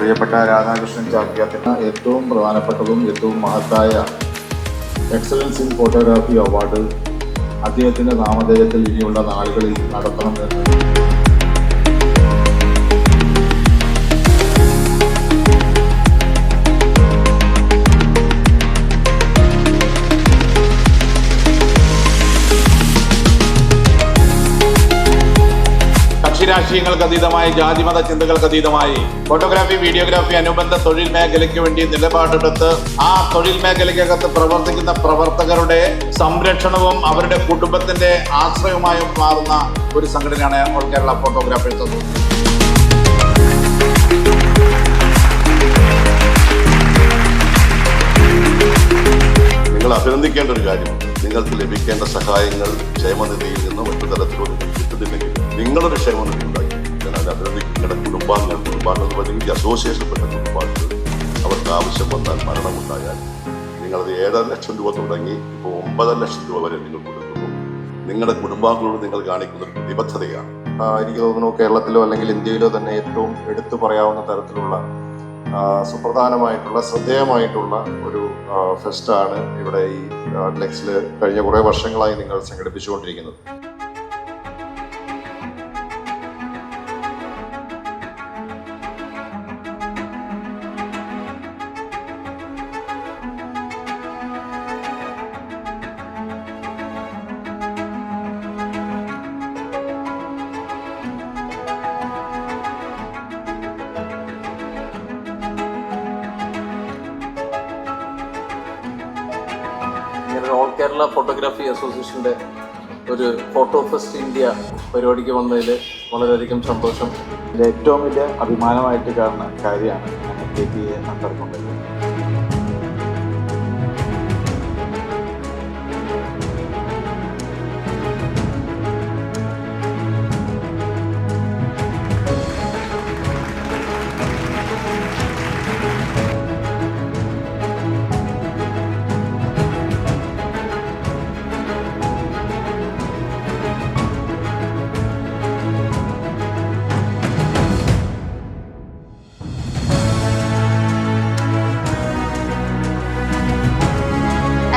പ്രിയപ്പെട്ട രാധാകൃഷ്ണൻ ചാക്യാത്തിന് ഏറ്റവും പ്രധാനപ്പെട്ടതും ഏറ്റവും മഹത്തായ എക്സലൻസ് ഇൻ ഫോട്ടോഗ്രാഫി അവാർഡ് അദ്ദേഹത്തിൻ്റെ നാമധേയത്തിൽ ഇനിയുള്ള നാളുകളിൽ നടത്തണമെന്ന് രാഷ്ട്രീയങ്ങൾക്ക് അതീതമായി ജാതിമത ചിന്തകൾക്ക് അതീതമായി ഫോട്ടോഗ്രാഫി വീഡിയോഗ്രാഫി അനുബന്ധ തൊഴിൽ മേഖലയ്ക്ക് വേണ്ടി നിലപാടെടുത്ത് ആ തൊഴിൽ മേഖലയ്ക്കകത്ത് പ്രവർത്തിക്കുന്ന പ്രവർത്തകരുടെ സംരക്ഷണവും അവരുടെ കുടുംബത്തിന്റെ ആശ്രയവുമായും മാറുന്ന ഒരു സംഘടനയാണ് ഓൾ കേരള ഫോട്ടോഗ്രാഫേഴ്സ് അസോസിയേഷൻ. നിങ്ങൾ അഭിനന്ദിക്കേണ്ട ഒരു കാര്യമാണ്, നിങ്ങൾക്ക് ലഭിക്കേണ്ട സഹായങ്ങൾ ക്ഷേമനിധിയിൽ നിന്ന് മറ്റു തരത്തിലൊന്നും കിട്ടുന്നില്ലെങ്കിൽ നിങ്ങളൊരു ക്ഷേമനിധി ഉണ്ടാക്കി. ഞാൻ അത് അഭിനന്ദിക്കും. നിങ്ങളുടെ കുടുംബാംഗങ്ങൾ അല്ലെങ്കിൽ അസോസിയേഷൻപ്പെട്ട കുടുംബാംഗങ്ങൾ അവർക്ക് ആവശ്യം വന്നാൽ മരണമുണ്ടായാൽ നിങ്ങളത് 7.5 ലക്ഷം രൂപ തുടങ്ങി ഇപ്പോൾ 9.5 ലക്ഷം രൂപ വരെ നിങ്ങൾ കൊടുക്കുന്നു. നിങ്ങളുടെ കുടുംബാംഗങ്ങളോട് നിങ്ങൾ കാണിക്കുന്ന ഒരു പ്രതിബദ്ധതയാണ്. എനിക്ക് തോന്നുന്നു കേരളത്തിലോ അല്ലെങ്കിൽ ഇന്ത്യയിലോ തന്നെ ഏറ്റവും എടുത്തു പറയാവുന്ന തരത്തിലുള്ള സുപ്രധാനമായിട്ടുള്ള ശ്രദ്ധേയമായിട്ടുള്ള ഒരു ഫെസ്റ്റാണ് ഇവിടെ ഈ ലെക്സിൽ കഴിഞ്ഞ കുറേ വർഷങ്ങളായി നിങ്ങൾ സംഘടിപ്പിച്ചുകൊണ്ടിരിക്കുന്നത്. ഓൾ കേരള ഫോട്ടോഗ്രാഫി അസോസിയേഷൻ്റെ ഒരു ഫോട്ടോ ഫെസ്റ്റ് ഇന്ത്യ പരിപാടിക്ക് വന്നതിൽ വളരെയധികം സന്തോഷം. ഇതിൽ ഏറ്റവും വലിയ അഭിമാനമായിട്ട് കാണുന്ന കാര്യമാണ് ഞാൻ KPA നടത്തിക്കൊണ്ടത്.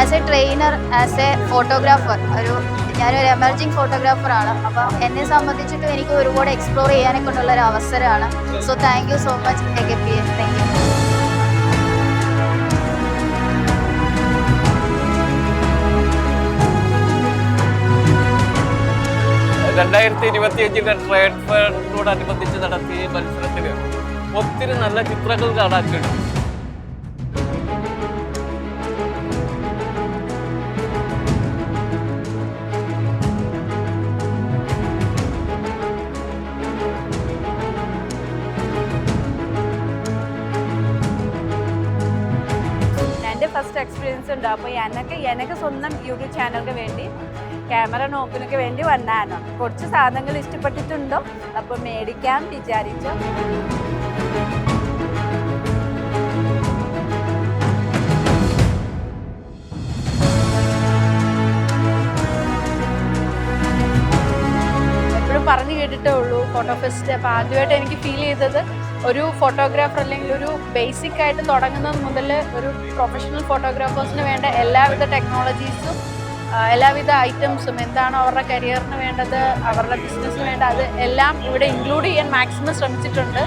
As a trainer, as a photographer, ഞാനൊരു എമർജിങ് ഫോട്ടോഗ്രാഫറാണ്. അപ്പോൾ എന്നെ സംബന്ധിച്ചിട്ടും എനിക്ക് ഒരുപാട് എക്സ്പ്ലോർ ചെയ്യാനൊക്കെ ഉള്ള ഒരു അവസരമാണ്. So thank you so much KPA. Thank you. 2025 trade ഫെയറിനോടനുബന്ധിച്ച് നടത്തിയ മത്സരത്തിൽ ഒത്തിരി നല്ല ചിത്രങ്ങൾ കാണാൻ കഴിയും. എൻ്റെ ഫസ്റ്റ് എക്സ്പീരിയൻസ് ഉണ്ട്. അപ്പോൾ എനിക്ക് സ്വന്തം യൂട്യൂബ് ചാനലിന് വേണ്ടി ക്യാമറ നോക്കുന്നതിന് വേണ്ടി വന്നാണ്. കുറച്ച് സാധനങ്ങൾ ഇഷ്ടപ്പെട്ടിട്ടുണ്ടോ, അപ്പോൾ മേടിക്കാൻ വിചാരിച്ചു. എപ്പോഴും പറഞ്ഞു കേട്ടിട്ടേ ഉള്ളൂ ഫോട്ടോ ഫെസ്റ്റ്. അപ്പോൾ ആദ്യമായിട്ട് എനിക്ക് ഫീൽ ചെയ്തത് ഒരു ഫോട്ടോഗ്രാഫർ അല്ലെങ്കിൽ ഒരു ബേസിക് ആയിട്ട് തുടങ്ങുന്നത് മുതൽ ഒരു പ്രൊഫഷണൽ ഫോട്ടോഗ്രാഫേഴ്സിന് വേണ്ട എല്ലാവിധ ടെക്നോളജീസും എല്ലാവിധ ഐറ്റംസും എന്താണോ അവരുടെ കരിയറിന് വേണ്ടത്, അവരുടെ ബിസിനസ്സിന് വേണ്ട, അത് എല്ലാം ഇവിടെ ഇൻക്ലൂഡ് ചെയ്യാൻ മാക്സിമം ശ്രമിച്ചിട്ടുണ്ട്.